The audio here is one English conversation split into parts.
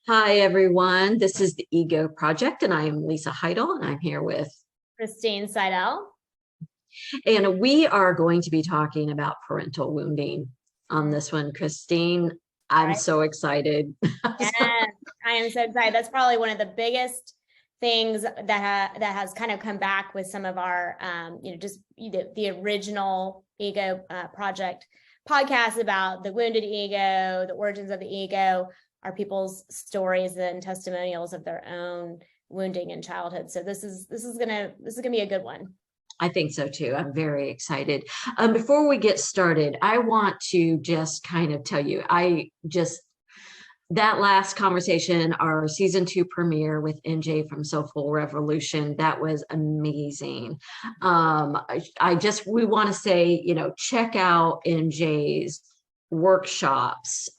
Hi, everyone. This is the Ego Project, and I am Lisa Heidle, and I'm here with, Cristine Seidell. and we are going to be talking about parental wounding on this one. Cristine, I'm Right. so excited. Yes, I am so excited. That's probably one of the biggest things that has kind of come back with some of our, just the original Ego Project podcast about the wounded ego, the origins of the ego, are people's stories and testimonials of their own wounding in childhood. So this is gonna be a good one. I think so too. I'm very excited. Before we get started, I want to just kind of tell you, that last conversation, our season 2 premiere with NJ from Soulful Revolution, that was amazing. We want to say, check out NJ's workshops,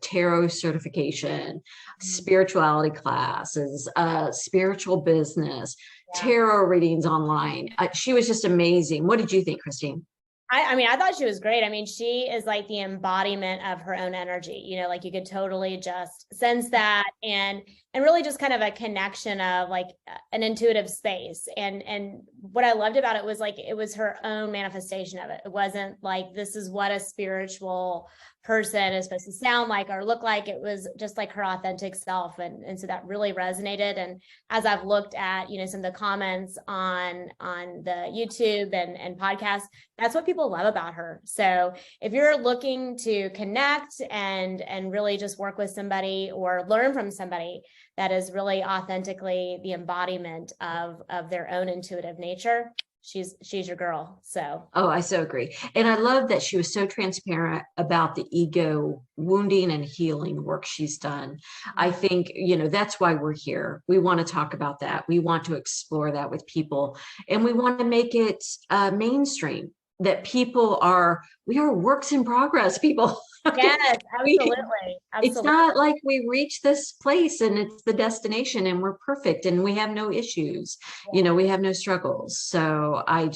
tarot certification, spirituality classes, spiritual business, tarot readings online. She was just amazing. What did you think, Cristine? I thought she was great. She is like the embodiment of her own energy, like you could totally just sense that and really just kind of a connection of like an intuitive space. And what I loved about it was like, it was her own manifestation of it. It wasn't like, this is what a spiritual person is supposed to sound like or look like. It was just like her authentic self. And so that really resonated. And as I've looked at, some of the comments on the YouTube and podcasts, that's what people love about her. So if you're looking to connect and really just work with somebody or learn from somebody that is really authentically the embodiment of their own intuitive nature, she's your girl. So I so agree. And I love that she was so transparent about the ego wounding and healing work she's done. I think, that's why we're here. We want to talk about that. We want to explore that with people, and we want to make it mainstream, that we are works in progress, people. yes, absolutely. It's not like we reach this place and it's the destination and we're perfect and we have no issues, we have no struggles. So I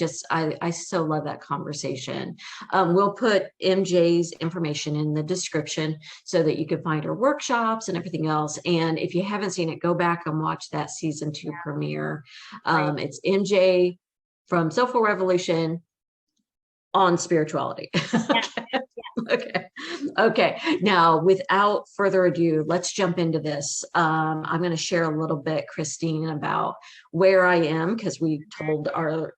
so love that conversation. We'll put MJ's information in the description so that you can find her workshops and everything else. And if you haven't seen it, go back and watch that season 2 premiere. It's MJ from Soulful Revolution on spirituality. Okay. Now, without further ado, let's jump into this. I'm going to share a little bit, Cristine, about where I am, because we told our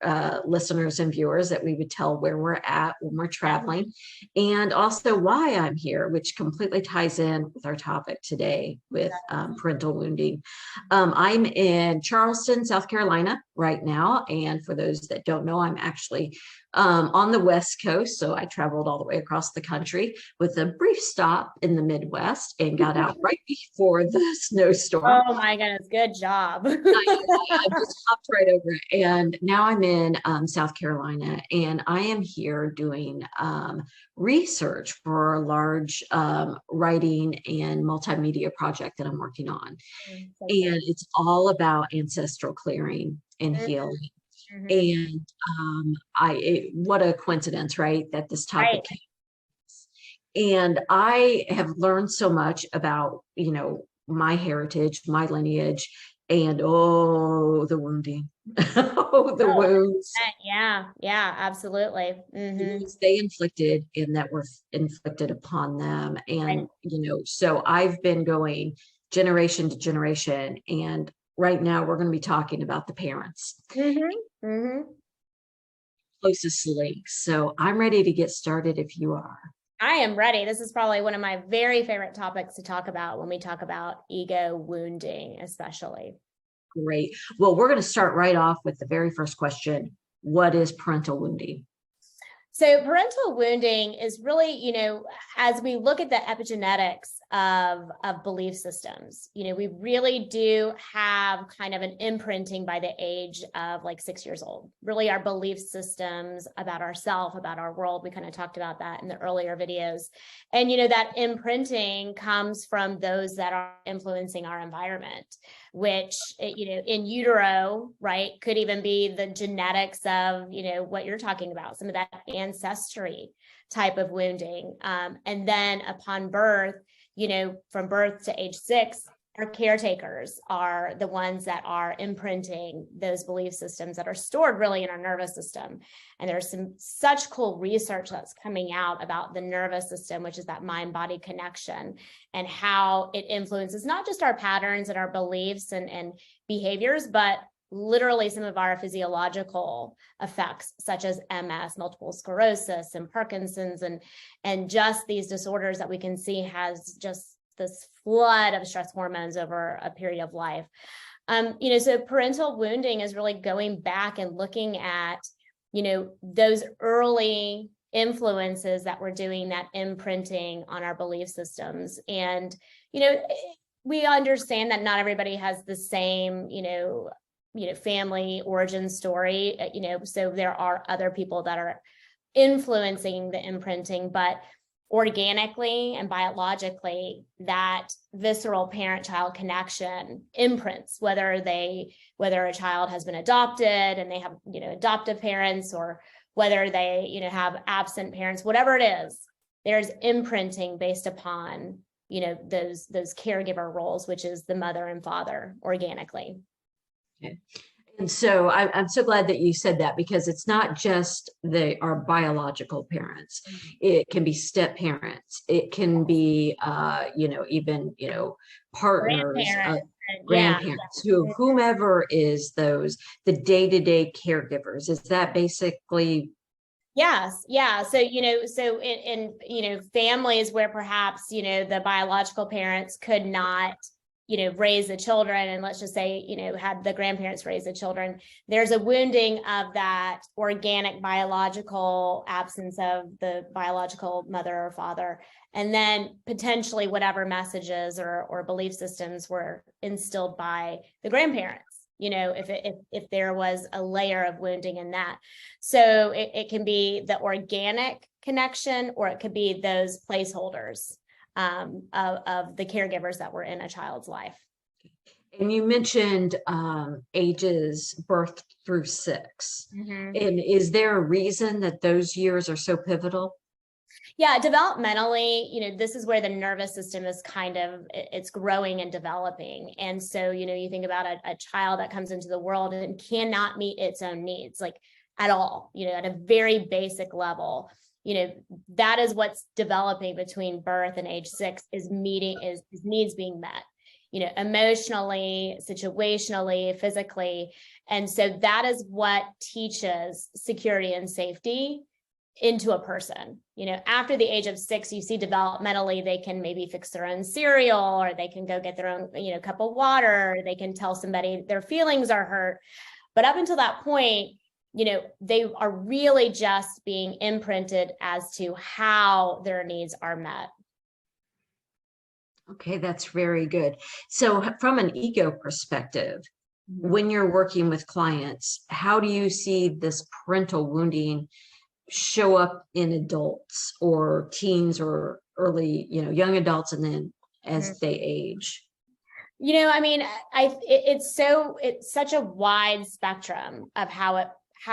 listeners and viewers that we would tell where we're at when we're traveling, and also why I'm here, which completely ties in with our topic today with parental wounding. I'm in Charleston, South Carolina right now. And for those that don't know, I'm actually on the West Coast. So I traveled all the way across the country with a brief stop in the Midwest and got out right before the snowstorm. Oh my goodness, good job. I just hopped right over it. And now I'm in South Carolina, and I am here doing research for a large writing and multimedia project that I'm working on. And it's all about ancestral clearing and healing. And what a coincidence, right? That this topic came. And I have learned so much about, my heritage, my lineage, and the wounding, the wounds. Yeah, absolutely. They inflicted and that were inflicted upon them. And, so I've been going generation to generation, and right now we're going to be talking about the parents. Closest links. So I'm ready to get started if you are. I am ready. This is probably one of my very favorite topics to talk about when we talk about ego wounding, especially. Great. Well, we're going to start right off with the very first question. What is parental wounding? So parental wounding is really, as we look at the epigenetics of belief systems, we really do have kind of an imprinting by the age of like 6 years old. Really, our belief systems about ourselves, about our world, we kind of talked about that in the earlier videos. And, that imprinting comes from those that are influencing our environment, which, in utero, right, could even be the genetics of, what you're talking about, some of that ancestry type of wounding. And then upon birth, from birth to age 6, our caretakers are the ones that are imprinting those belief systems that are stored really in our nervous system. And there's such cool research that's coming out about the nervous system, which is that mind-body connection, and how it influences not just our patterns and our beliefs and behaviors, but literally some of our physiological effects, such as MS, multiple sclerosis, and Parkinson's, and just these disorders that we can see has just this flood of stress hormones over a period of life. So parental wounding is really going back and looking at, those early influences that we're doing that imprinting on our belief systems. And, we understand that not everybody has the same, family origin story, so there are other people that are influencing the imprinting, but organically and biologically, that visceral parent-child connection imprints, whether a child has been adopted and they have, adoptive parents, or whether they, have absent parents, whatever it is, there's imprinting based upon, those caregiver roles, which is the mother and father organically. Okay. And so I'm so glad that you said that, because it's not just our biological parents. It can be step parents. It can be, even, partners, grandparents, whomever is the day-to-day caregivers. Is that basically? Yes. Yeah. So, so in families where perhaps, the biological parents could not, raise the children, and let's just say, had the grandparents raise the children, there's a wounding of that organic biological absence of the biological mother or father. And then potentially whatever messages or belief systems were instilled by the grandparents, if there was a layer of wounding in that. So it can be the organic connection, or it could be those placeholders of the caregivers that were in a child's life. And you mentioned ages birth through 6. And is there a reason that those years are so pivotal? Yeah, developmentally, this is where the nervous system is it's growing and developing. And so, you think about a child that comes into the world and cannot meet its own needs, like at all, at a very basic level. That is what's developing between birth and age 6 is needs being met, emotionally, situationally, physically. And so that is what teaches security and safety into a person. After the age of 6, you see developmentally, they can maybe fix their own cereal, or they can go get their own, cup of water, or they can tell somebody their feelings are hurt. But up until that point, they are really just being imprinted as to how their needs are met. Okay, that's very good. So from an ego perspective, when you're working with clients, how do you see this parental wounding show up in adults or teens or early, young adults, and then as they age? It's such a wide spectrum of how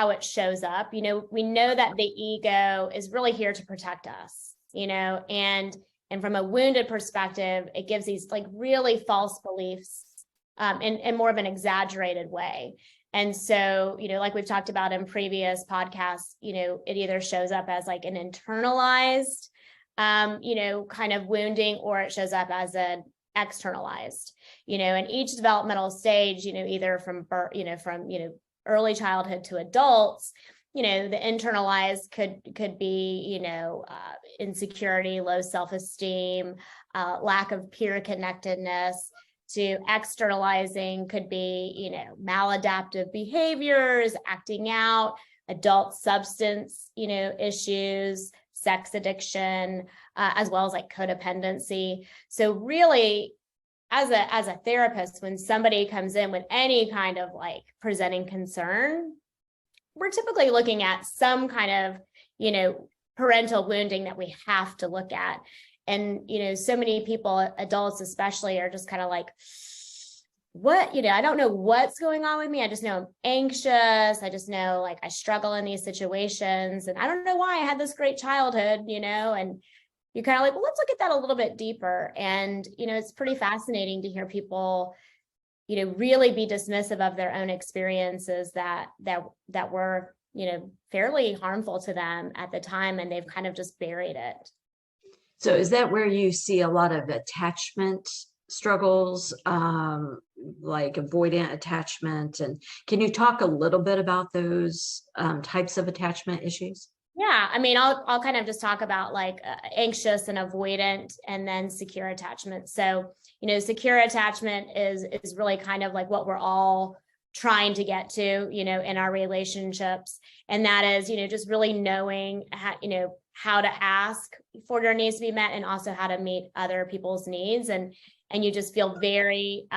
it shows up. We know that the ego is really here to protect us, and from a wounded perspective, it gives these like really false beliefs in more of an exaggerated way. And so, like we've talked about in previous podcasts, it either shows up as like an internalized, kind of wounding, or it shows up as an externalized, and each developmental stage, either from birth, from early childhood to adults, the internalized could be, insecurity, low self-esteem, lack of peer connectedness. To externalizing could be, maladaptive behaviors, acting out, adult substance, issues, sex addiction, as well as like codependency. So really, as a therapist, when somebody comes in with any kind of like presenting concern, we're typically looking at some kind of, parental wounding that we have to look at. And, so many people, adults especially, are just kind of like, what, I don't know what's going on with me. I just know I'm anxious. I just know like I struggle in these situations, and I don't know why I had this great childhood, and you're kind of like, well, let's look at that a little bit deeper. And, it's pretty fascinating to hear people, really be dismissive of their own experiences that were, fairly harmful to them at the time, and they've kind of just buried it. So is that where you see a lot of attachment struggles, like avoidant attachment? And can you talk a little bit about those types of attachment issues? Yeah, I mean, I'll kind of just talk about like anxious and avoidant, and then secure attachment. So, secure attachment is really kind of like what we're all trying to get to, in our relationships. And that is, just really knowing how to ask for their needs to be met, and also how to meet other people's needs. And you just feel very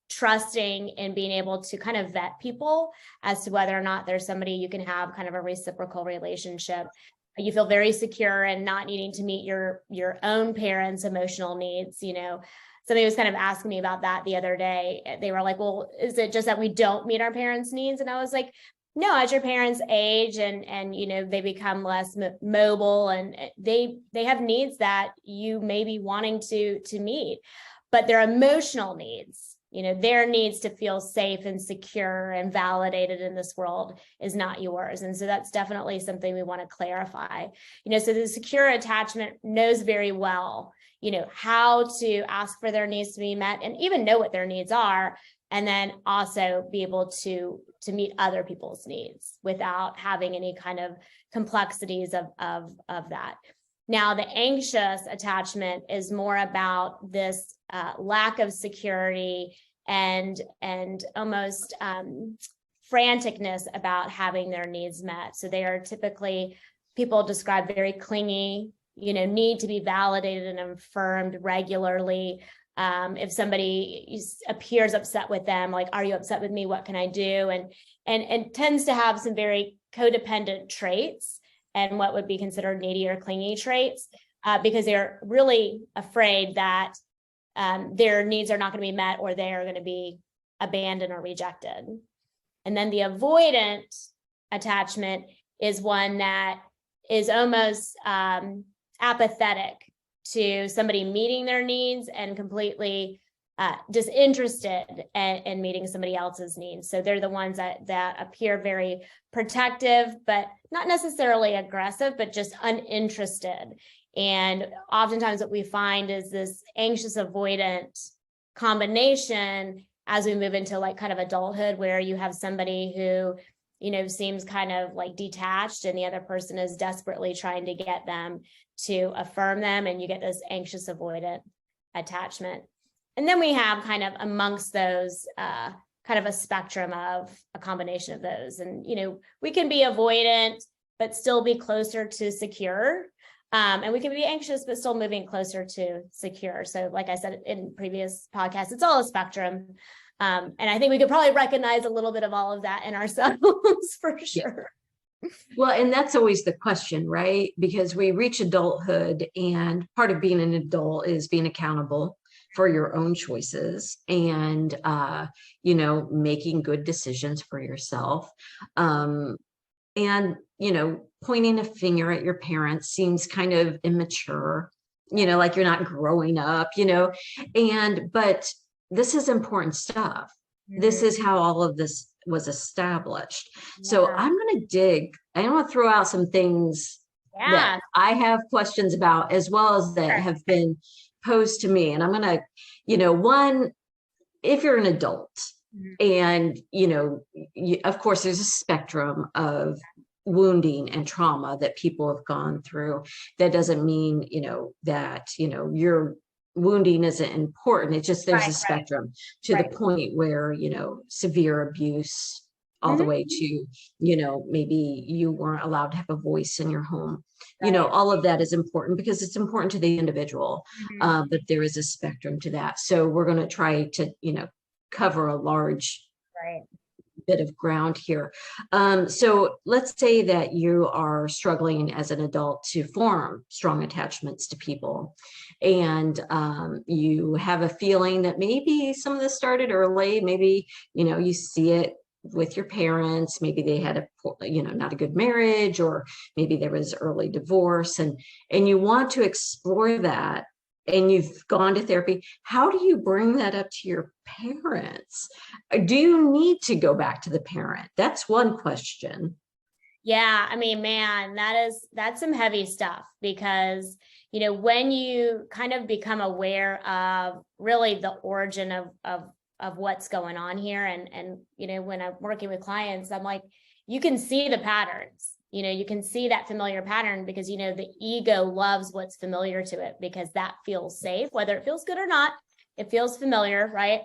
trusting in being able to kind of vet people as to whether or not there's somebody you can have kind of a reciprocal relationship. You feel very secure in not needing to meet your own parents' emotional needs. Somebody was kind of asking me about that the other day. They were like, well, is it just that we don't meet our parents' needs? And I was like, no, as your parents age and they become less mobile, and they have needs that you may be wanting to meet, but their emotional needs, their needs to feel safe and secure and validated in this world is not yours. And so that's definitely something we want to clarify. So the secure attachment knows very well, how to ask for their needs to be met, and even know what their needs are, and then also be able to meet other people's needs without having any kind of complexities of that. Now, the anxious attachment is more about this lack of security and almost franticness about having their needs met. So they are typically, people describe, very clingy, need to be validated and affirmed regularly. If somebody appears upset with them, like, are you upset with me? What can I do? And tends to have some very codependent traits and what would be considered needy or clingy traits, because they're really afraid that their needs are not going to be met, or they are going to be abandoned or rejected. And then the avoidant attachment is one that is almost apathetic to somebody meeting their needs, and completely disinterested in meeting somebody else's needs. So they're the ones that appear very protective, but not necessarily aggressive, but just uninterested. And oftentimes what we find is this anxious avoidant combination as we move into like kind of adulthood, where you have somebody who, seems kind of like detached, and the other person is desperately trying to get them to affirm them, and you get this anxious avoidant attachment. And then we have kind of amongst those kind of a spectrum of a combination of those. And, we can be avoidant, but still be closer to secure. And we can be anxious, but still moving closer to secure. So like I said in previous podcasts, it's all a spectrum. And I think we could probably recognize a little bit of all of that in ourselves for sure. Well, and that's always the question, right? Because we reach adulthood, and part of being an adult is being accountable for your own choices, and, making good decisions for yourself. And, pointing a finger at your parents seems kind of immature, like you're not growing up, but this is important stuff. Mm-hmm. This is how all of this was established. Yeah. So I'm going to dig. I want to throw out some things that I have questions about, as well as that have been posed to me. And I'm going to, one, if you're an adult, and, of course, there's a spectrum of wounding and trauma that people have gone through. That doesn't mean, that, your wounding isn't important. It's just there's a spectrum to the point where, severe abuse all the way to, maybe you weren't allowed to have a voice in your home. All of that is important because it's important to the individual. But there is a spectrum to that. So we're going to try to, cover a large bit of ground here. So let's say that you are struggling as an adult to form strong attachments to people, and you have a feeling that maybe some of this started early. Maybe, you see it with your parents, maybe they had not a good marriage, or maybe there was early divorce, and you want to explore that, and you've gone to therapy. How do you bring that up to your parents? Do you need to go back to the parent? That's one question. Yeah, I mean, man, that's some heavy stuff, because, when you kind of become aware of really the origin of what's going on here, and when I'm working with clients, I'm like, you can see the patterns, you can see that familiar pattern, because, the ego loves what's familiar to it, because that feels safe, whether it feels good or not, it feels familiar, right?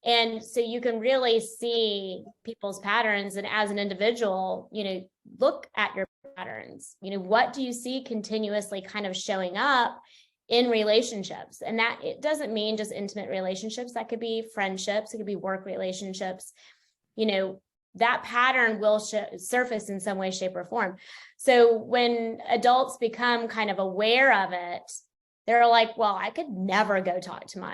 And so you can really see people's patterns. And as an individual, look at your patterns. What do you see continuously kind of showing up in relationships? And that, it doesn't mean just intimate relationships. That could be friendships. It could be work relationships. That pattern will surface in some way, shape, or form. So when adults become kind of aware of it, they're like, well, I could never go talk to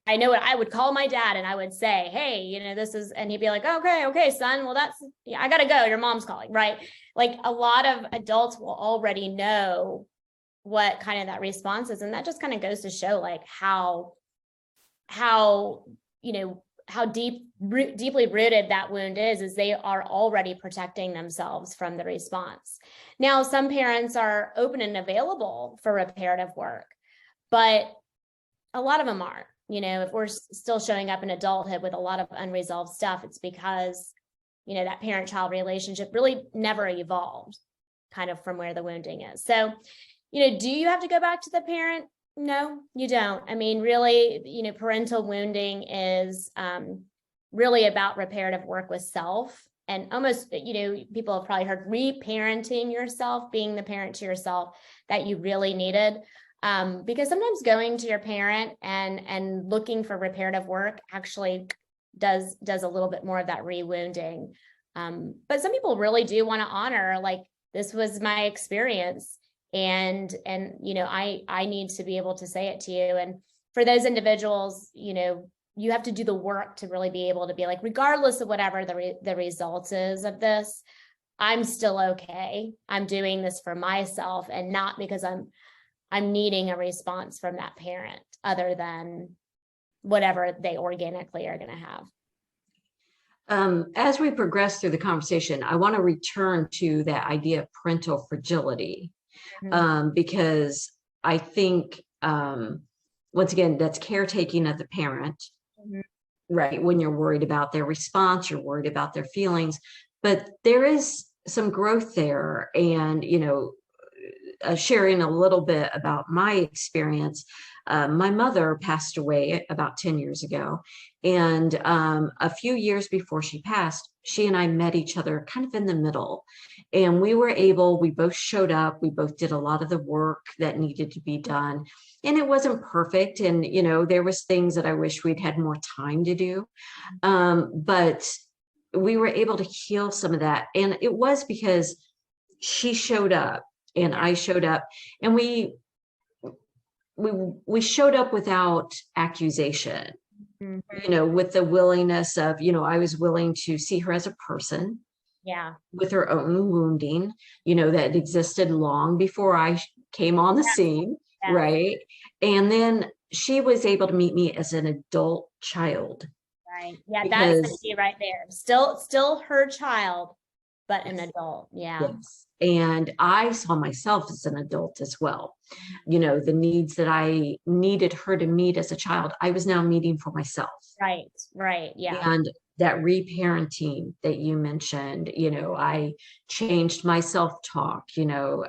I know what I would call my dad, and I would say, hey, this is, and he'd be like, okay, son, well, I gotta go. Your mom's calling, right? Like, a lot of adults will already know what kind of that response is. And that just kind of goes to show like how deeply rooted that wound is they are already protecting themselves from the response. Now, some parents are open and available for reparative work, but a lot of them aren't. If we're still showing up in adulthood with a lot of unresolved stuff, it's because, that parent-child relationship really never evolved kind of from where the wounding is. So, do you have to go back to the parent? No, you don't. I mean, really, parental wounding is really about reparative work with self, and almost, people have probably heard reparenting yourself, being the parent to yourself that you really needed. Because sometimes going to your parent and looking for reparative work actually does a little bit more of that rewounding. But some people really do want to honor, like, this was my experience, and I need to be able to say it to you. And for those individuals, you have to do the work to really be able to be like, regardless of whatever the results is of this, I'm still okay. I'm doing this for myself, and not because I'm needing a response from that parent other than whatever they organically are going to have. As we progress through the conversation, I want to return to that idea of parental fragility, because I think, once again, that's caretaking of the parent, right? When you're worried about their response, you're worried about their feelings, but there is some growth there. And, sharing a little bit about my experience. My mother passed away about 10 years ago. And a few years before she passed, she and I met each other kind of in the middle. And we both showed up. We both did a lot of the work that needed to be done. And it wasn't perfect. And, there was things that I wish we'd had more time to do. But we were able to heal some of that. And it was because she showed up. And I showed up, and we showed up without accusation, with the willingness of, I was willing to see her as a person, with her own wounding, that existed long before I came on the scene, right? And then she was able to meet me as an adult child. Right. Yeah, that's the key right there. Still her child, but an adult. Yeah. Yes. And I saw myself as an adult as well. The needs that I needed her to meet as a child, I was now meeting for myself. Right. Yeah. And that reparenting that you mentioned, I changed my self-talk.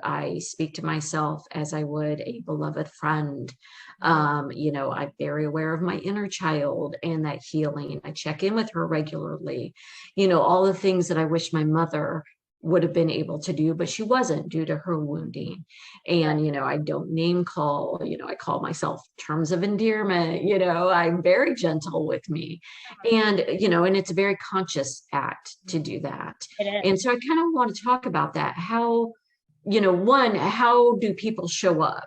I speak to myself as I would a beloved friend. I'm very aware of my inner child and that healing. I check in with her regularly. All the things that I wish my mother would have been able to do, but she wasn't, due to her wounding. And, I don't name call, I call myself terms of endearment, I'm very gentle with me. And, and it's a very conscious act to do that. And so I kind of want to talk about that. How, how do people show up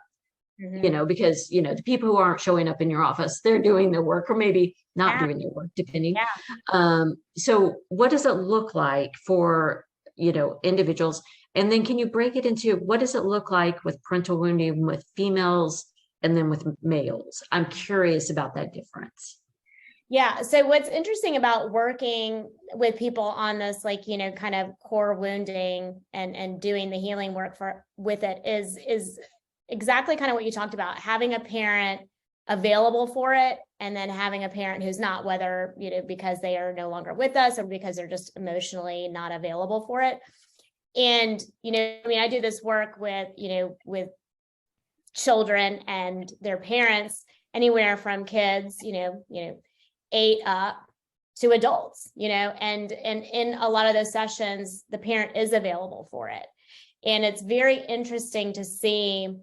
because, the people who aren't showing up in your office, they're doing their work or maybe not Yeah. doing their work, depending. Yeah. So what does it look like for, individuals? And then can you break it into what does it look like with parental wounding with females and then with males? I'm curious about that difference. Yeah. So what's interesting about working with people on this, kind of core wounding and doing the healing work with it is exactly kind of what you talked about, having a parent available for it, and then having a parent who's not, whether, because they are no longer with us or because they're just emotionally not available for it. And, I do this work with children and their parents, anywhere from kids, 8 up to adults, and in a lot of those sessions, the parent is available for it. And it's very interesting to see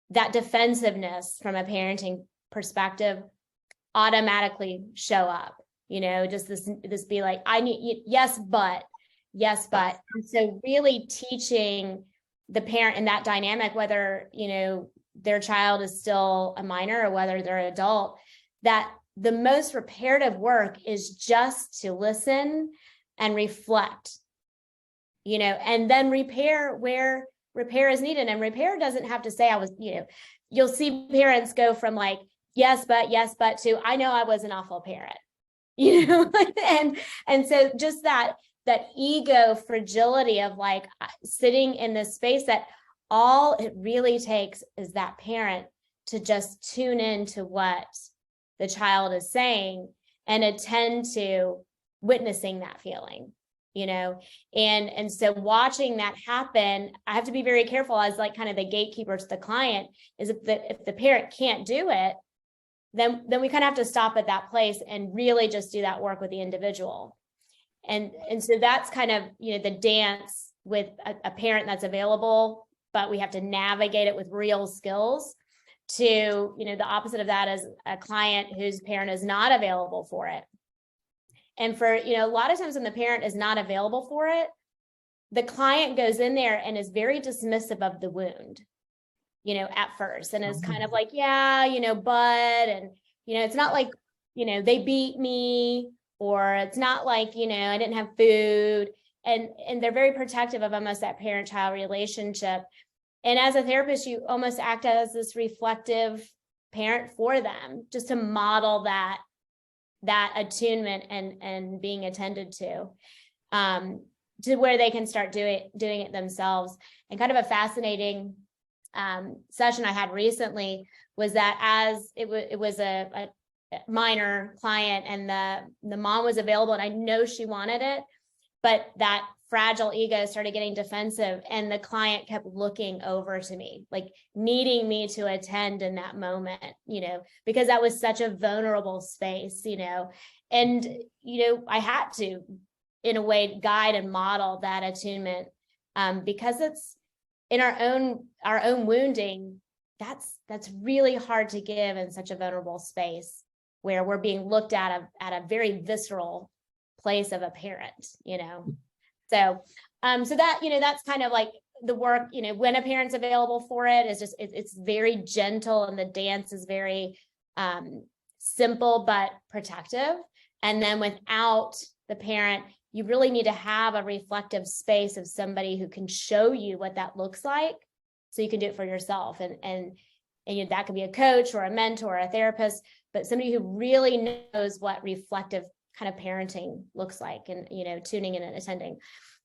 that defensiveness from a parenting perspective automatically show up, just this be like, I need, yes, but. And so really teaching the parent in that dynamic, whether, their child is still a minor or whether they're an adult, that the most reparative work is just to listen and reflect, and then repair where repair is needed. And repair doesn't have to say you'll see parents go from like, yes, but to, I know I was an awful parent, and so just that ego fragility of like sitting in this space that all it really takes is that parent to just tune into what the child is saying and attend to witnessing that feeling, and so watching that happen, I have to be very careful as like kind of the gatekeeper to the client, is if the parent can't do it, then we kind of have to stop at that place and really just do that work with the individual. And so that's kind of, the dance with a parent that's available, but we have to navigate it with real skills, to, the opposite of that is a client whose parent is not available for it. And for, a lot of times when the parent is not available for it, the client goes in there and is very dismissive of the wound, at first, and is kind of like, yeah, but, and, it's not like, they beat me, or it's not like, I didn't have food. And they're very protective of almost that parent-child relationship. And as a therapist, you almost act as this reflective parent for them, just to model that attunement and being attended to where they can start doing it themselves. And kind of a fascinating session I had recently was that as it was a minor client, and the mom was available, and I know she wanted it, but that fragile ego started getting defensive, and the client kept looking over to me, like needing me to attend in that moment, because that was such a vulnerable space, and, I had to, in a way, guide and model that attunement, because it's in our own wounding, that's really hard to give in such a vulnerable space where we're being looked at a very visceral place of a parent, So, so that, that's kind of like the work, when a parent's available for it, is just, it's very gentle, and the dance is very simple, but protective. And then without the parent, you really need to have a reflective space of somebody who can show you what that looks like, so you can do it for yourself. And that could be a coach or a mentor or a therapist, but somebody who really knows what reflective kind of parenting looks like, and, tuning in and attending.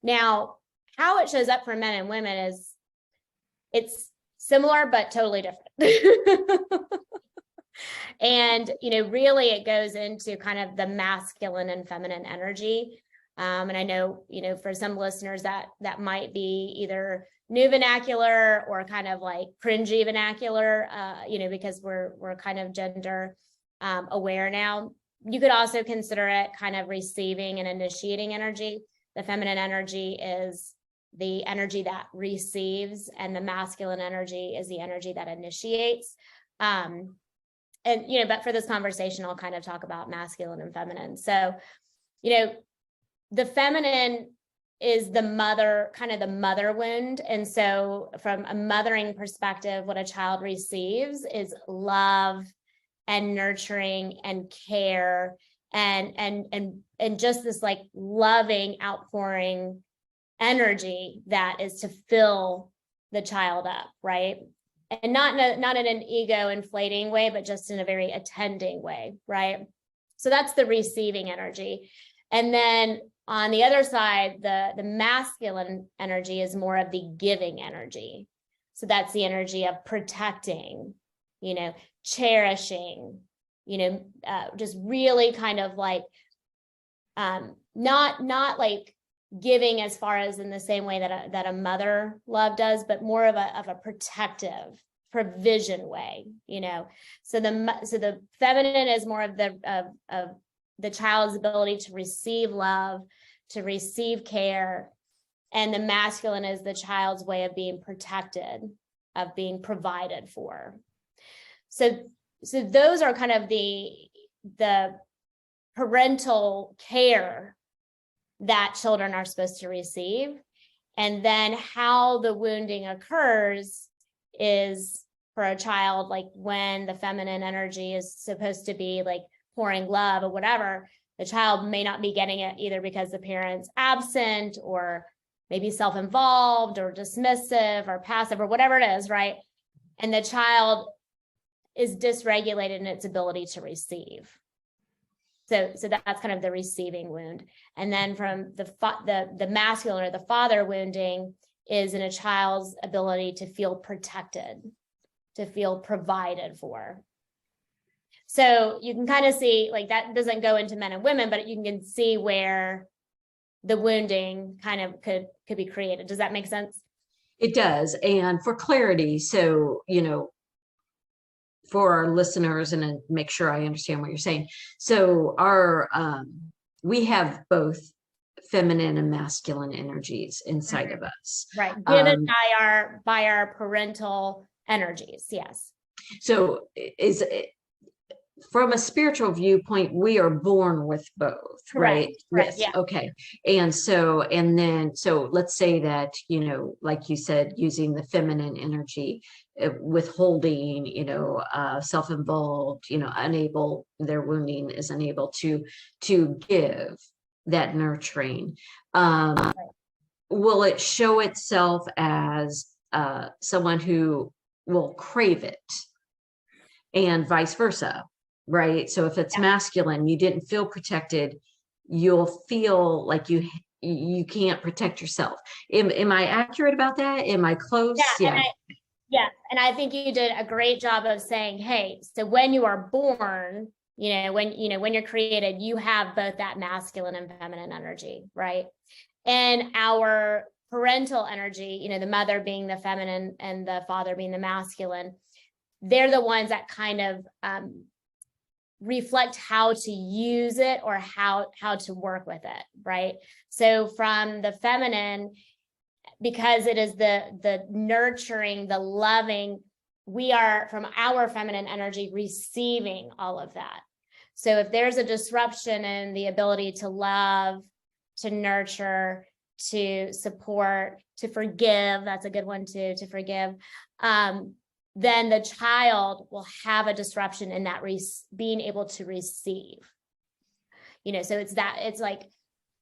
Now, how it shows up for men and women is, it's similar, but totally different. And, really it goes into kind of the masculine and feminine energy. And I know, for some listeners that might be either new vernacular or kind of like cringy vernacular, because we're kind of gender aware now. You could also consider it kind of receiving and initiating energy. The feminine energy is the energy that receives, and the masculine energy is the energy that initiates. And, but for this conversation, I'll kind of talk about masculine and feminine. So, the feminine is the mother, kind of the mother wound. And so from a mothering perspective, what a child receives is love and nurturing and care and just this like loving outpouring energy that is to fill the child up, right? And not in an ego inflating way, but just in a very attending way, right? So that's the receiving energy. And then on the other side, the masculine energy is more of the giving energy. So that's the energy of protecting, cherishing, just really kind of like, not like giving as far as in the same way that a mother love does, but more of a protective provision way, So the feminine is more of the child's ability to receive love, to receive care, and the masculine is the child's way of being protected, of being provided for. So those are kind of the parental care that children are supposed to receive. And then how the wounding occurs is for a child, like when the feminine energy is supposed to be like pouring love or whatever, the child may not be getting it either because the parent's absent or maybe self-involved or dismissive or passive or whatever it is, right? And the child is dysregulated in its ability to receive. So that's kind of the receiving wound. And then from the masculine or the father wounding is in a child's ability to feel protected, to feel provided for. So you can kind of see, like, that doesn't go into men and women, but you can see where the wounding kind of could be created. Does that make sense? It does. And for clarity, so, for our listeners and make sure I understand what you're saying. So we have both feminine and masculine energies inside of us. Right. Given by our parental energies. Yes. So from a spiritual viewpoint, we are born with both, right? Right. Yeah. Okay. And so let's say that, like you said, using the feminine energy, withholding, self-involved, unable, their wounding is unable to give that nurturing. Will it show itself as someone who will crave it and vice versa? Right. So if it's masculine, you didn't feel protected, you'll feel like you can't protect yourself. Am I accurate about that? Am I close? Yeah. And I think you did a great job of saying, hey, so when you are born, when you're created, you have both that masculine and feminine energy, right? And our parental energy, the mother being the feminine and the father being the masculine, they're the ones that kind of reflect how to use it or how to work with it, right? So from the feminine, because it is the nurturing, the loving, we are from our feminine energy receiving all of that. So if there's a disruption in the ability to love, to nurture, to support, to forgive, that's a good one too, to forgive, then the child will have a disruption in that being able to receive. So it's like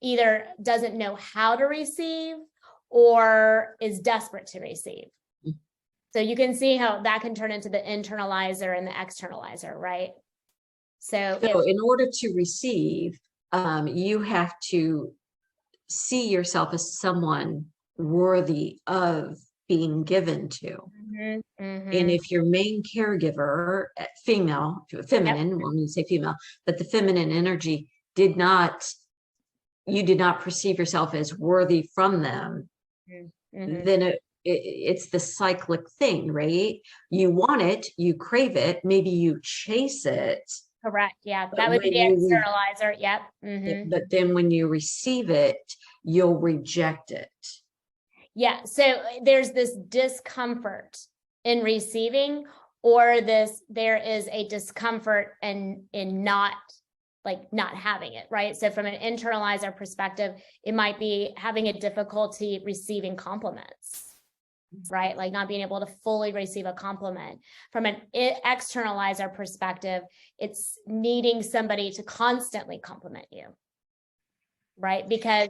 either doesn't know how to receive or is desperate to receive. So you can see how that can turn into the internalizer and the externalizer, right? So in order to receive, you have to see yourself as someone worthy of being given to. And if your main caregiver, feminine, when you say female, but the feminine energy you did not perceive yourself as worthy from them, then it's the cyclic thing, right? You want it, you crave it, maybe you chase it. Correct. Yeah, that would be the externalizer. Yep. But then when you receive it, you'll reject it. Yeah. So there's this discomfort in receiving, or there is a discomfort in not like not having it, right? So from an internalizer perspective, it might be having a difficulty receiving compliments, right? Like not being able to fully receive a compliment. From an externalizer perspective, it's needing somebody to constantly compliment you, right? Because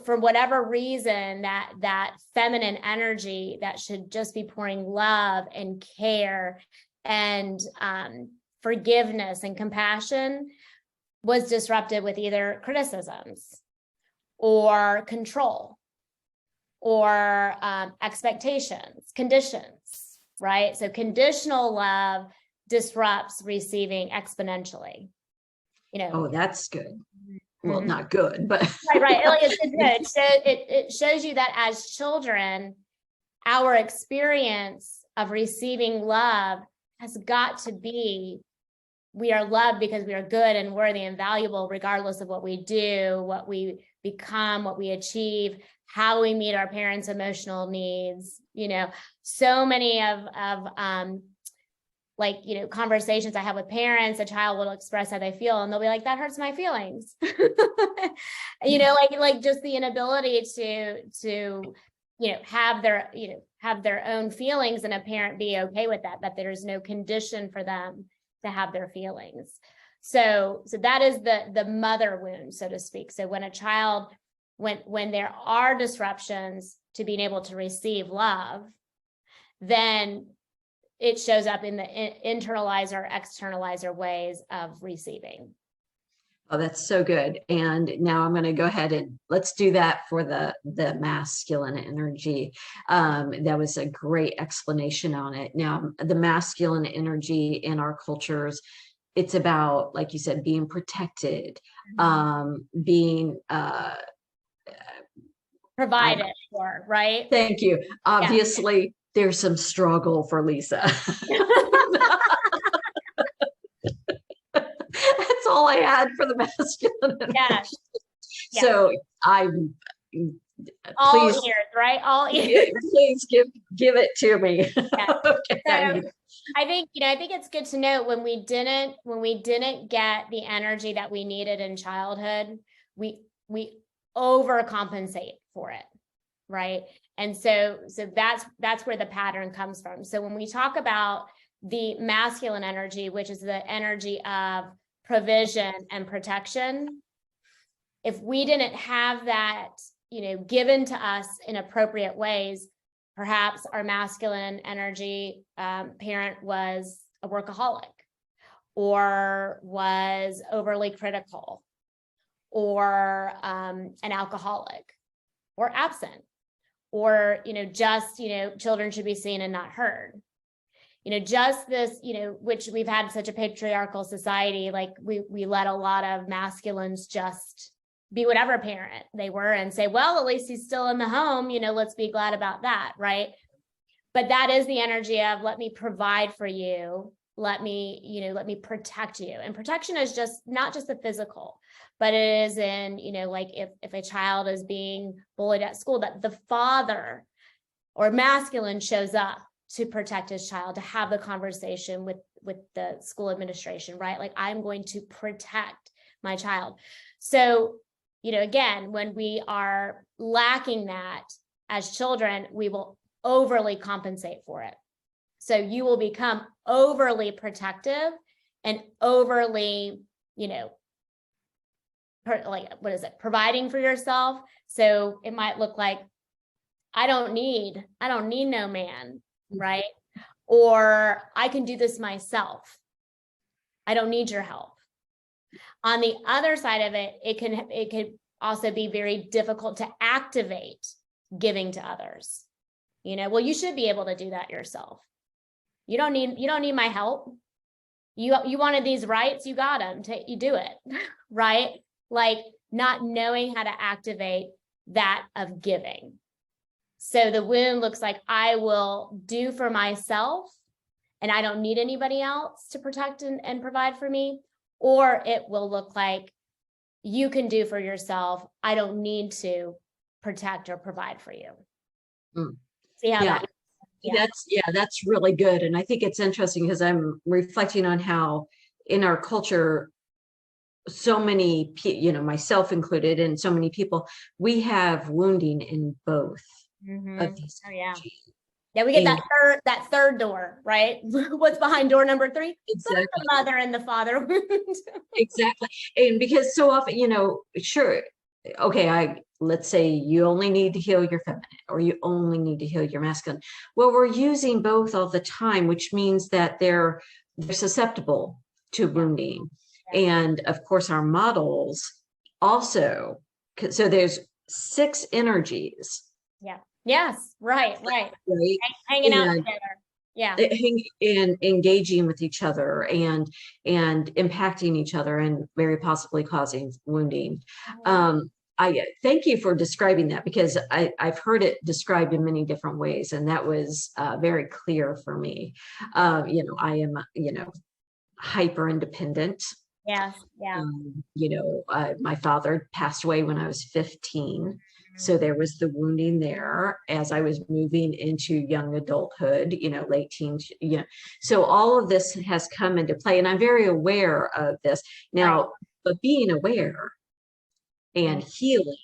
for whatever reason, that feminine energy that should just be pouring love and care and forgiveness and compassion was disrupted with either criticisms or control or expectations, conditions, right? So conditional love disrupts receiving exponentially, you know. Oh, that's good. Well, not good, but right. It's good. So it shows you that as children, our experience of receiving love has got to be, we are loved because we are good and worthy and valuable, regardless of what we do, what we become, what we achieve, how we meet our parents' emotional needs. You know, so many of like, you know, conversations I have with parents, a child will express how they feel and they'll be like, that hurts my feelings. You know, like just the inability to, you know, have their own feelings, and a parent be okay with that there's no condition for them to have their feelings. So that is the mother wound, so to speak. So when a child, when there are disruptions to being able to receive love, then it shows up in the internalizer, externalizer ways of receiving. Oh, that's so good. And now I'm going to go ahead and let's do that for the masculine energy. That was a great explanation on it. Now, the masculine energy in our cultures, it's about, like you said, being protected, being provided for, right? Thank you. Obviously, there's some struggle for Lisa. That's all I had for the masculine energy. Yes. So all please, ears, right? All ears. Please give it to me. Okay. So I think it's good to note when we didn't get the energy that we needed in childhood, we overcompensate for it, right? And so that's where the pattern comes from. So when we talk about the masculine energy, which is the energy of provision and protection, if we didn't have that, you know, given to us in appropriate ways, perhaps our masculine energy parent was a workaholic, or was overly critical, or an alcoholic, or absent, or, you know, just, you know, children should be seen and not heard. You know, just this, you know, which we've had such a patriarchal society, like we let a lot of masculines just be whatever parent they were and say, well, at least he's still in the home, you know, let's be glad about that, right? But that is the energy of, let me provide for you, let me protect you. And protection is just not just the physical, but it is in, you know, like if a child is being bullied at school, that the father or masculine shows up to protect his child, to have the conversation with the school administration, right? Like, I'm going to protect my child. So, you know, again, when we are lacking that as children, we will overly compensate for it. So you will become overly protective and overly, you know, providing for yourself. So it might look like, I don't need no man, right? Or I can do this myself. I don't need your help. On the other side of it, it could also be very difficult to activate giving to others. You know, well, you should be able to do that yourself. You don't need my help. You wanted these rights, you got them. You do it, right? Like, not knowing how to activate that of giving. So the wound looks like, I will do for myself and I don't need anybody else to protect and provide for me. Or it will look like, you can do for yourself, I don't need to protect or provide for you. See how that? That's really good. And I think it's interesting because I'm reflecting on how in our culture, so many, myself included, and so many people, we have wounding in both of these Oh, yeah. energies. Yeah, we get that third door, right? What's behind door number 3? Exactly. The mother and the father wound. Exactly. And because so often, sure, okay, let's say you only need to heal your feminine, or you only need to heal your masculine. Well, we're using both all the time, which means that they're susceptible to wounding. Yeah. And of course, our models also, so there's 6 energies. Yeah. Yes. Right. Right. Hanging out together. Yeah. And engaging with each other and impacting each other and very possibly causing wounding. I thank you for describing that, because I've heard it described in many different ways, and that was very clear for me. I am, hyper independent. Yes. Yeah. My father passed away when I was 15. So there was the wounding there as I was moving into young adulthood, late teens, So all of this has come into play, and I'm very aware of this now, right. But being aware and healing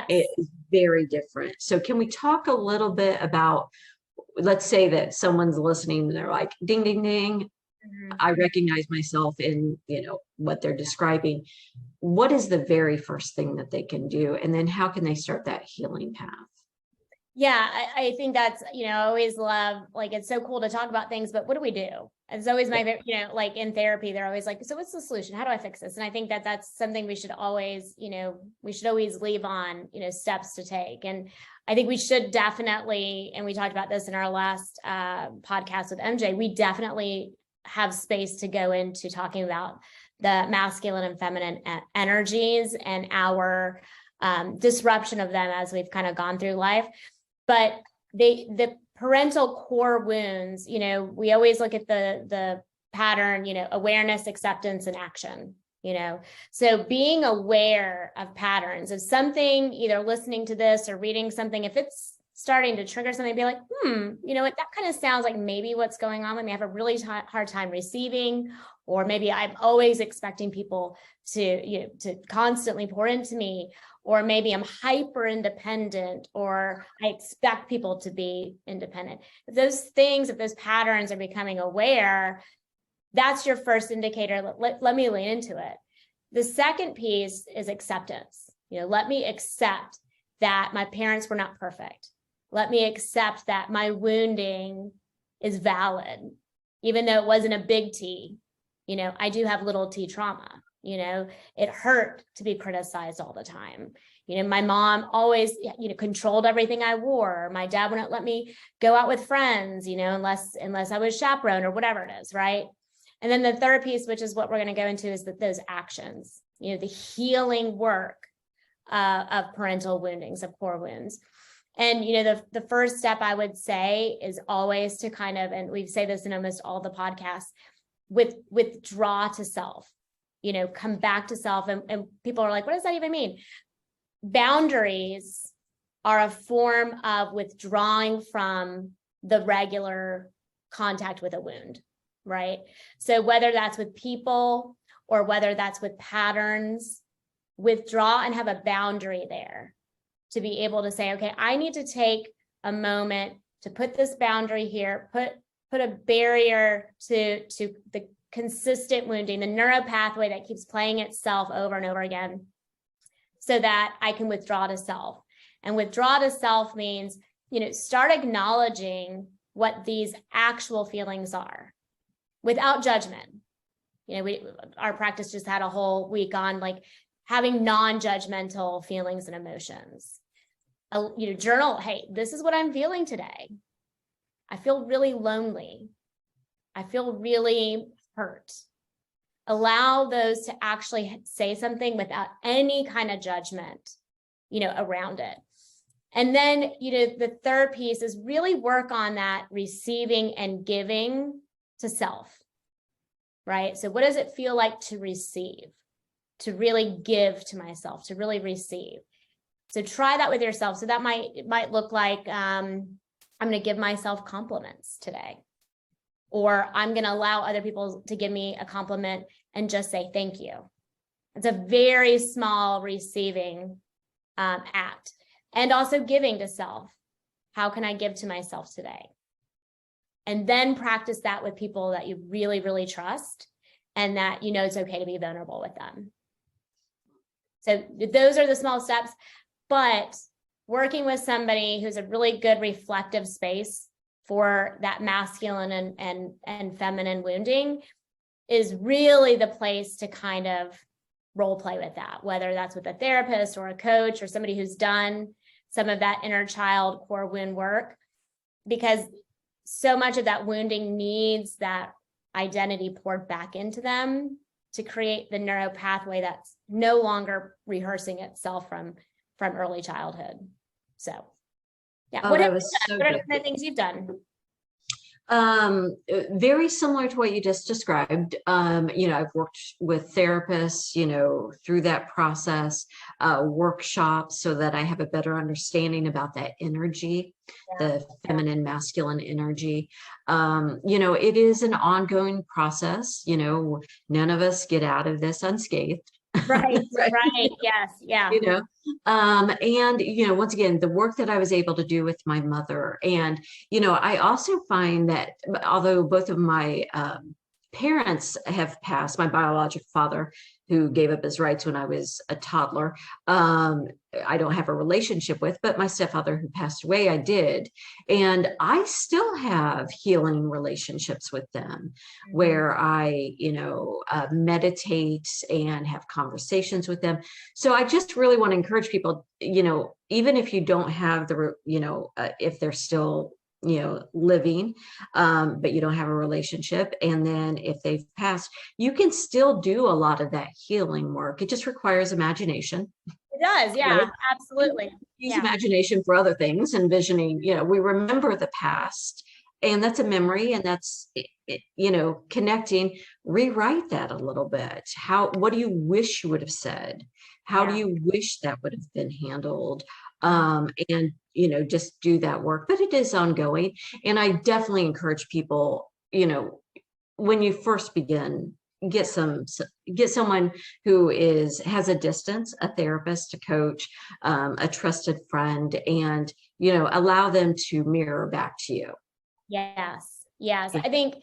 is very different. So can we talk a little bit about, let's say that someone's listening and they're like, ding, ding, ding. I recognize myself in, what they're describing. What is the very first thing that they can do? And then how can they start that healing path? Yeah, I think that's, I always love, like, it's so cool to talk about things, but what do we do? It's always my favorite, like in therapy, they're always like, so what's the solution? How do I fix this? And I think that that's something we should always, leave on, steps to take. And I think we should definitely, and we talked about this in our last podcast with MJ, we definitely have space to go into talking about the masculine and feminine energies and our disruption of them as we've kind of gone through life. But the parental core wounds, we always look at the pattern, awareness, acceptance, and action, So being aware of patterns of something, either listening to this or reading something, if it's starting to trigger something, be like, that kind of sounds like maybe what's going on with me. I have a really hard time receiving, or maybe I'm always expecting people to constantly pour into me, or maybe I'm hyper independent, or I expect people to be independent. If those patterns are becoming aware, that's your first indicator. Let me lean into it. The second piece is acceptance. Let me accept that my parents were not perfect. Let me accept that my wounding is valid, even though it wasn't a big T. I do have little T trauma. It hurt to be criticized all the time. My mom always, controlled everything I wore. My dad wouldn't let me go out with friends, unless I was chaperone or whatever it is, right? And then the third piece, which is what we're going to go into, is those actions, the healing work of parental woundings, of core wounds. And, the first step I would say is always to kind of, and we say this in almost all the podcasts, withdraw to self, come back to self. And people are like, what does that even mean? Boundaries are a form of withdrawing from the regular contact with a wound, right? So whether that's with people or whether that's with patterns, withdraw and have a boundary there to be able to say, okay, I need to take a moment to put this boundary here, put a barrier to the consistent wounding, the neural pathway that keeps playing itself over and over again, so that I can withdraw to self. And withdraw to self means, start acknowledging what these actual feelings are without judgment. Our practice just had a whole week on like having non-judgmental feelings and emotions. Journal, hey, this is what I'm feeling today. I feel really lonely. I feel really hurt. Allow those to actually say something without any kind of judgment, around it. And then, the third piece is really work on that receiving and giving to self, right? So what does it feel like to receive, to really give to myself, to really receive? So try that with yourself. So that might look like, I'm going to give myself compliments today, or I'm going to allow other people to give me a compliment and just say thank you. It's a very small receiving act. And also giving to self. How can I give to myself today? And then practice that with people that you really, really trust, and that you know it's okay to be vulnerable with them. So those are the small steps, but working with somebody who's a really good reflective space for that masculine and feminine wounding is really the place to kind of role play with that, whether that's with a therapist or a coach or somebody who's done some of that inner child core wound work, because so much of that wounding needs that identity poured back into them to create the neuro pathway that's no longer rehearsing itself from early childhood. So yeah, Oh, what that was so what are good. the things you've done? Very similar to what you just described. You know, I've worked with therapists, you know, through that process, workshops, so that I have a better understanding about that energy, the feminine, masculine energy. You know, it is an ongoing process. You know, none of us get out of this unscathed. Right, right, yes, yeah. You know, and, you know, once again, the work that I was able to do with my mother. And, you know, I also find that although both of my parents have passed, my biological father, who gave up his rights when I was a toddler, I don't have a relationship with, but my stepfather who passed away, I did. And I still have healing relationships with them where I, you know, meditate and have conversations with them. So I just really want to encourage people, you know, even if you don't have the, you know, if they're still, you know, living, but you don't have a relationship, and then if they've passed, you can still do a lot of that healing work. It just requires imagination. It does, yeah, Right? absolutely. Use imagination for other things, envisioning, you know, we remember the past, and that's a memory, and that's, you know, connecting. Rewrite that a little bit. What do you wish you would have said? How do you wish that would have been handled? And, you know, just do that work, but it is ongoing. And I definitely encourage people, you know, when you first begin, get someone who has a distance, a therapist, a coach, a trusted friend, and, you know, allow them to mirror back to you. Yes, yes. I think,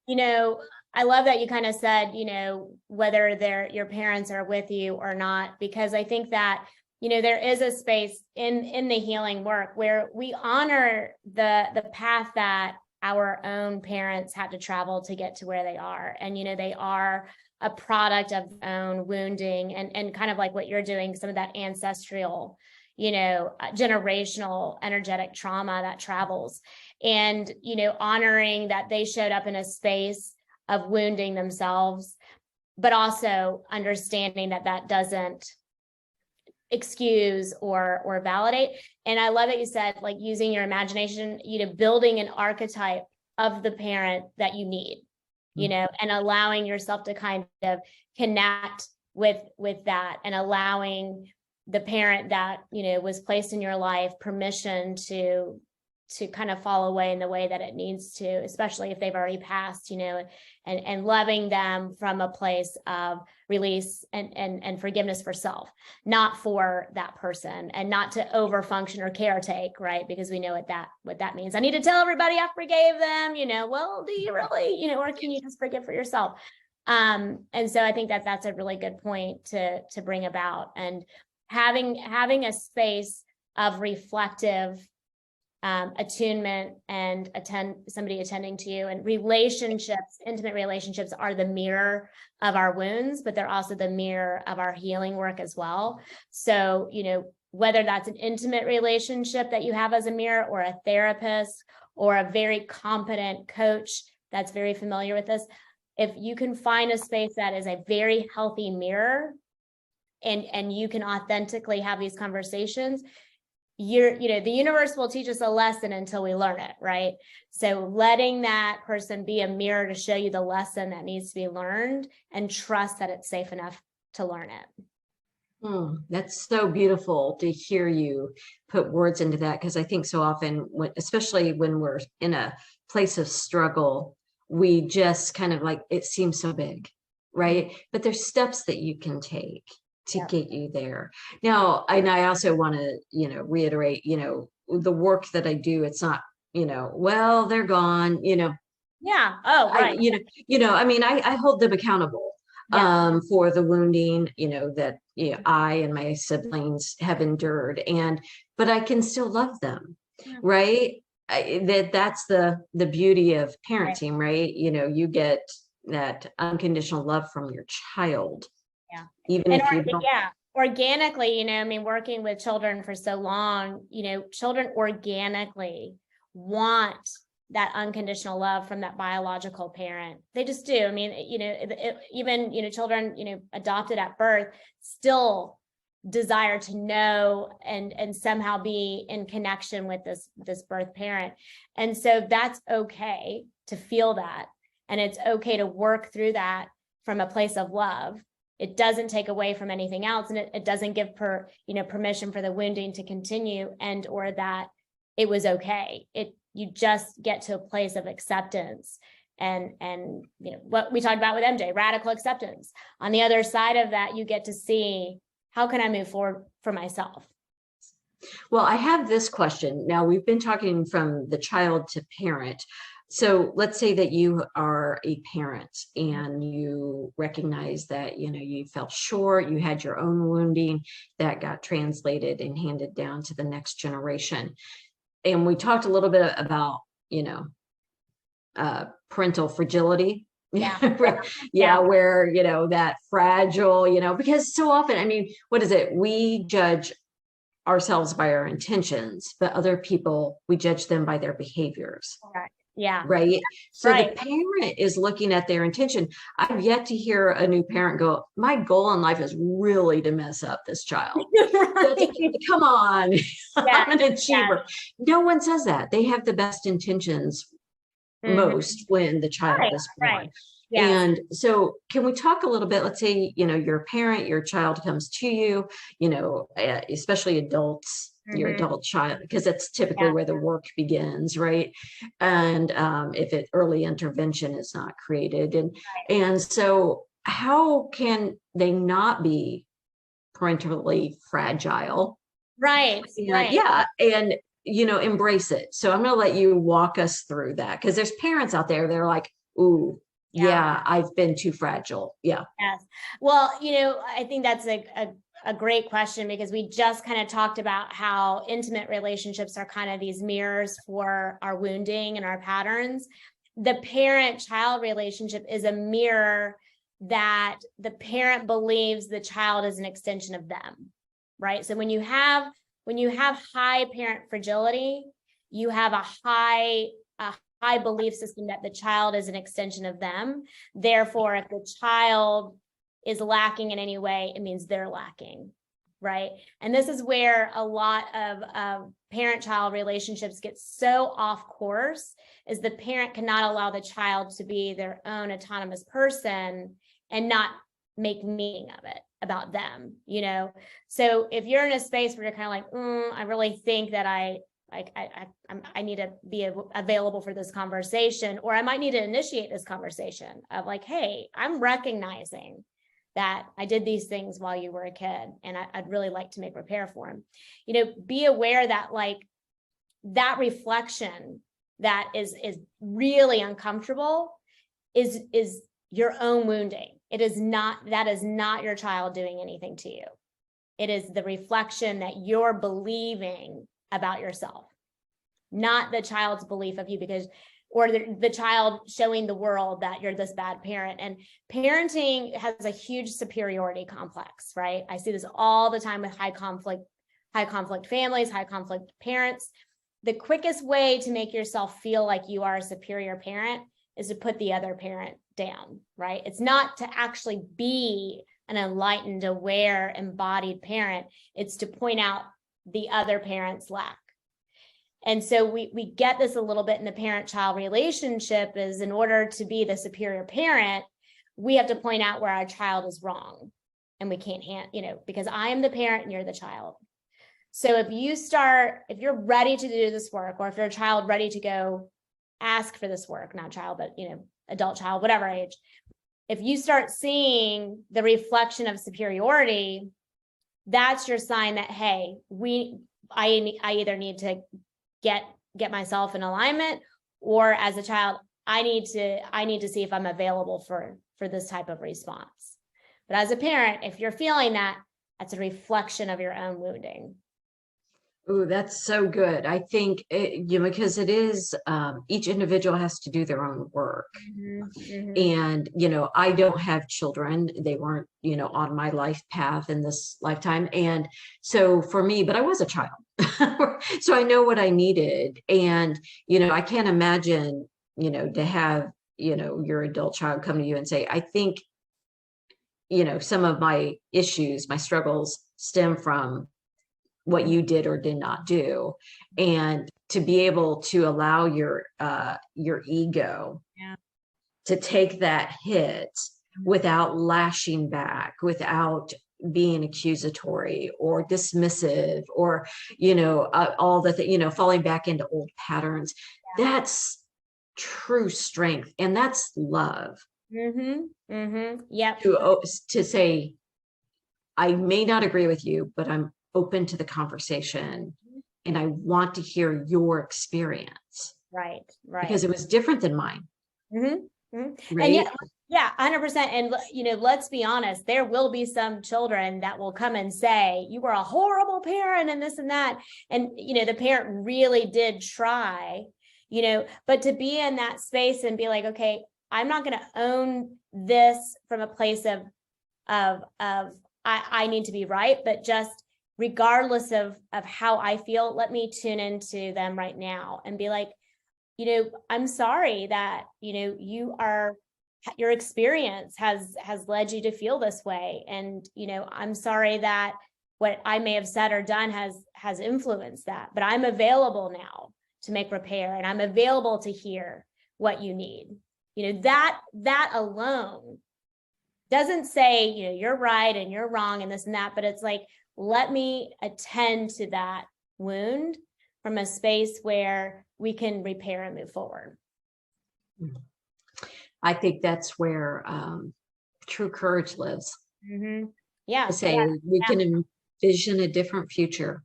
you know, I love that you kind of said, you know, whether your parents are with you or not, because I think that, you know, there is a space in the healing work where we honor the path that our own parents had to travel to get to where they are. And, you know, they are a product of their own wounding and kind of like what you're doing, some of that ancestral, you know, generational energetic trauma that travels. And, you know, honoring that they showed up in a space of wounding themselves, but also understanding that that doesn't excuse or validate. And I love that you said, like, using your imagination, you know, building an archetype of the parent that you need, you know, and allowing yourself to kind of connect with that, and allowing the parent that, you know, was placed in your life permission to kind of fall away in the way that it needs to, especially if they've already passed, you know, and loving them from a place of release and forgiveness for self, not for that person, and not to overfunction or caretake, right? Because we know what that means. I need to tell everybody I forgave them, you know, well, do you really, you know, or can you just forgive for yourself? And so I think that that's a really good point to bring about, and having a space of reflective attunement and somebody attending to you. And relationships, intimate relationships, are the mirror of our wounds, but they're also the mirror of our healing work as well. So, you know, whether that's an intimate relationship that you have as a mirror, or a therapist, or a very competent coach that's very familiar with this, if you can find a space that is a very healthy mirror, and you can authentically have these conversations, you know, the universe will teach us a lesson until we learn it, right? So letting that person be a mirror to show you the lesson that needs to be learned, and trust that it's safe enough to learn it. That's so beautiful to hear you put words into that, because I think so often, especially when we're in a place of struggle, we just kind of like, it seems so big. right? But there's steps that you can take to Yep. get you there. Now, and I also want to, reiterate, the work that I do, it's not, well, they're gone, Yeah. Oh, right. I mean, I hold them accountable for the wounding, that I and my siblings have endured, but I can still love them, right? That's the beauty of parenting, right? You get that unconditional love from your child, even if you don't. Organically, I mean, working with children for so long, children organically want that unconditional love from that biological parent. They just do. I mean, even, children, adopted at birth still desire to know and somehow be in connection with this birth parent. And so that's okay to feel that. And it's okay to work through that from a place of love. It doesn't take away from anything else. And it doesn't give permission for the wounding to continue or that it was okay. You just get to a place of acceptance and what we talked about with MJ, radical acceptance. On the other side of that, you get to see, how can I move forward for myself? Well, I have this question. Now, we've been talking from the child to parent. So let's say that you are a parent and you recognize that, you fell short, you had your own wounding that got translated and handed down to the next generation. And we talked a little bit about, parental fragility. Yeah. Where, that fragile, because so often, I mean, what is it? We judge ourselves by our intentions, but other people, we judge them by their behaviors. Correct. Yeah. Right. So right. The parent is looking at their intention. I've yet to hear a new parent go, my goal in life is really to mess up this child. Right. Come on. I'm an achiever. No one says that. They have the best intentions most when the child is born. Right. Yes. And so can we talk a little bit, let's say, you're a parent, your child comes to you, especially adults, your adult child, because that's typically where the work begins, right? And if early intervention is not created. And so how can they not be parentally fragile? Right. Yeah. And embrace it. So I'm going to let you walk us through that, because there's parents out there, they're like, ooh, yeah, I've been too fragile. Yeah. Yes. Well, I think that's a great question, because we just kind of talked about how intimate relationships are kind of these mirrors for our wounding and our patterns. The parent-child relationship is a mirror that the parent believes the child is an extension of them, right? So when you have high parent fragility, you have a high belief system that the child is an extension of them. Therefore, if the child is lacking in any way, it means they're lacking, right? And this is where a lot of parent-child relationships get so off course, is the parent cannot allow the child to be their own autonomous person and not make meaning of it about them, So if you're in a space where you're kind of like, I really think that I need to be available for this conversation, or I might need to initiate this conversation of like, hey, I'm recognizing that I did these things while you were a kid, and I'd really like to make repair for them. Be aware that like that reflection that is really uncomfortable is your own wounding. That is not your child doing anything to you. It is the reflection that you're believing about yourself, not the child's belief of you, or the child showing the world that you're this bad parent. And parenting has a huge superiority complex, right? I see this all the time with high conflict families, high conflict parents. The quickest way to make yourself feel like you are a superior parent is to put the other parent down, right? It's not to actually be an enlightened, aware, embodied parent. It's to point out the other parent's lack. And so we get this a little bit in the parent-child relationship, is in order to be the superior parent, we have to point out where our child is wrong. And we can't because I am the parent and you're the child. So if you're ready to do this work, or if you're a child ready to go ask for this work, not child, but adult child, whatever age, if you start seeing the reflection of superiority, that's your sign that, hey, I either need to get myself in alignment, or as a child, I need to see if I'm available for this type of response. But as a parent, if you're feeling that, that's a reflection of your own wounding. Oh, that's so good. I think because it is each individual has to do their own work. And I don't have children. They weren't on my life path in this lifetime. And so for me, but I was a child. So I know what I needed. And I can't imagine to have your adult child come to you and say, I think some of my issues, my struggles stem from what you did or did not do. And to be able to allow your ego to take that hit without lashing back, without being accusatory or dismissive, or all the falling back into old patterns. That's true strength, and that's love. Yeah. To say, I may not agree with you, but I'm open to the conversation, and I want to hear your experience. Right. Because it was different than mine. Right? And yeah, 100%. And let's be honest, there will be some children that will come and say, you were a horrible parent and this and that. And the parent really did try, but to be in that space and be like, okay, I'm not going to own this from a place of I need to be right, but just regardless of how I feel, let me tune into them right now and be like, I'm sorry that, your experience has led you to feel this way. And, I'm sorry that what I may have said or done has influenced that, but I'm available now to make repair, and I'm available to hear what you need. That alone doesn't say, you're right and you're wrong and this and that, but it's like, let me attend to that wound from a space where we can repair and move forward. I think that's where true courage lives. Yeah. To say we can envision a different future.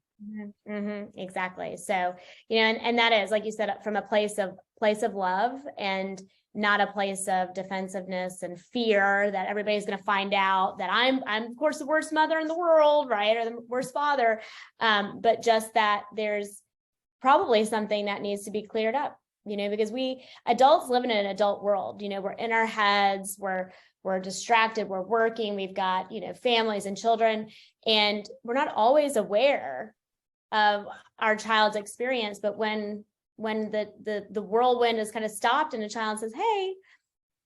Exactly. So, and that is, like you said, from a place of love, and not a place of defensiveness and fear that everybody's going to find out that I'm of course the worst mother in the world, right? Or the worst father. But just that there's probably something that needs to be cleared up, because we adults live in an adult world. We're in our heads, we're distracted, we're working, we've got, families and children, and we're not always aware of our child's experience. But when the whirlwind is kind of stopped and a child says, hey,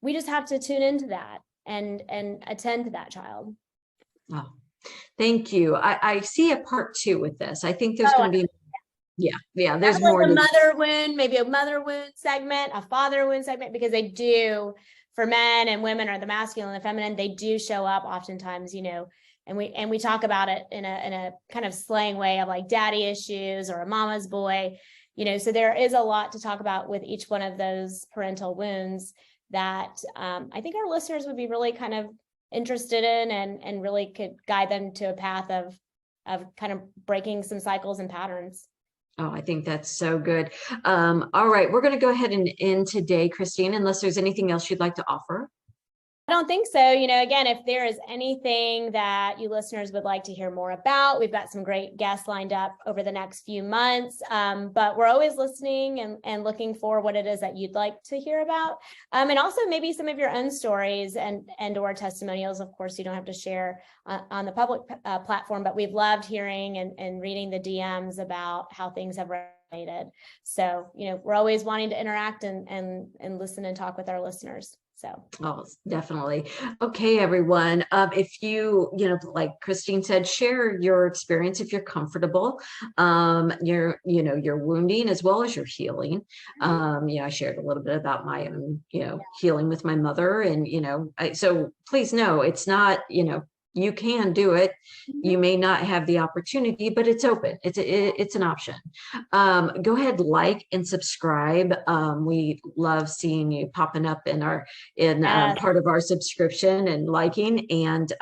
we just have to tune into that and attend to that child. Oh, thank you. I see a part 2 with this. I think there's going to be, there's more. Like maybe a mother wound segment, a father wound segment, because they do, for men and women, or the masculine and the feminine, they do show up oftentimes, and we talk about it in a kind of slang way of like daddy issues or a mama's boy. So there is a lot to talk about with each one of those parental wounds that I think our listeners would be really kind of interested in, and really could guide them to a path of kind of breaking some cycles and patterns. Oh, I think that's so good. All right, we're going to go ahead and end today, Cristine, unless there's anything else you'd like to offer. I don't think so. Again, if there is anything that you listeners would like to hear more about, we've got some great guests lined up over the next few months. But we're always listening and looking for what it is that you'd like to hear about. And also maybe some of your own stories and or testimonials. Of course, you don't have to share on the public platform, but we've loved hearing and reading the DMs about how things have related. So, we're always wanting to interact and listen and talk with our listeners. So, oh, definitely. Okay, everyone. If you, like Cristine said, share your experience if you're comfortable, your wounding as well as your healing. I shared a little bit about my own, healing with my mother, and, so please know it's not, you can do it. You may not have the opportunity, but it's open. It's an option. Go ahead, like and subscribe. We love seeing you popping up in part of our subscription and liking. And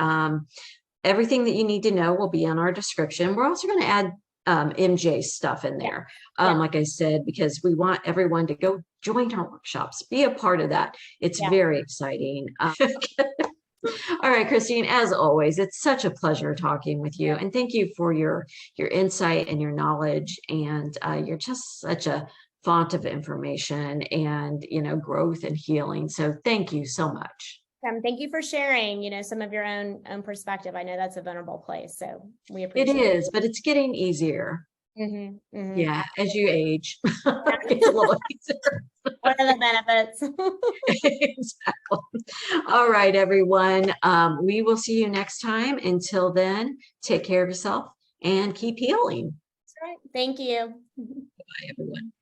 everything that you need to know will be in our description. We're also going to add MJ stuff in there, like I said, because we want everyone to go join our workshops, be a part of that. It's very exciting. All right, Cristine, as always, it's such a pleasure talking with you. And thank you for your insight and your knowledge. And you're just such a font of information and, growth and healing. So thank you so much. Thank you for sharing, some of your own perspective. I know that's a vulnerable place, so we appreciate it. It is, but it's getting easier. Yeah, as you age, it's a little easier. What are the benefits? Exactly. All right, everyone. We will see you next time. Until then, take care of yourself and keep healing. That's right. Thank you. Bye, everyone.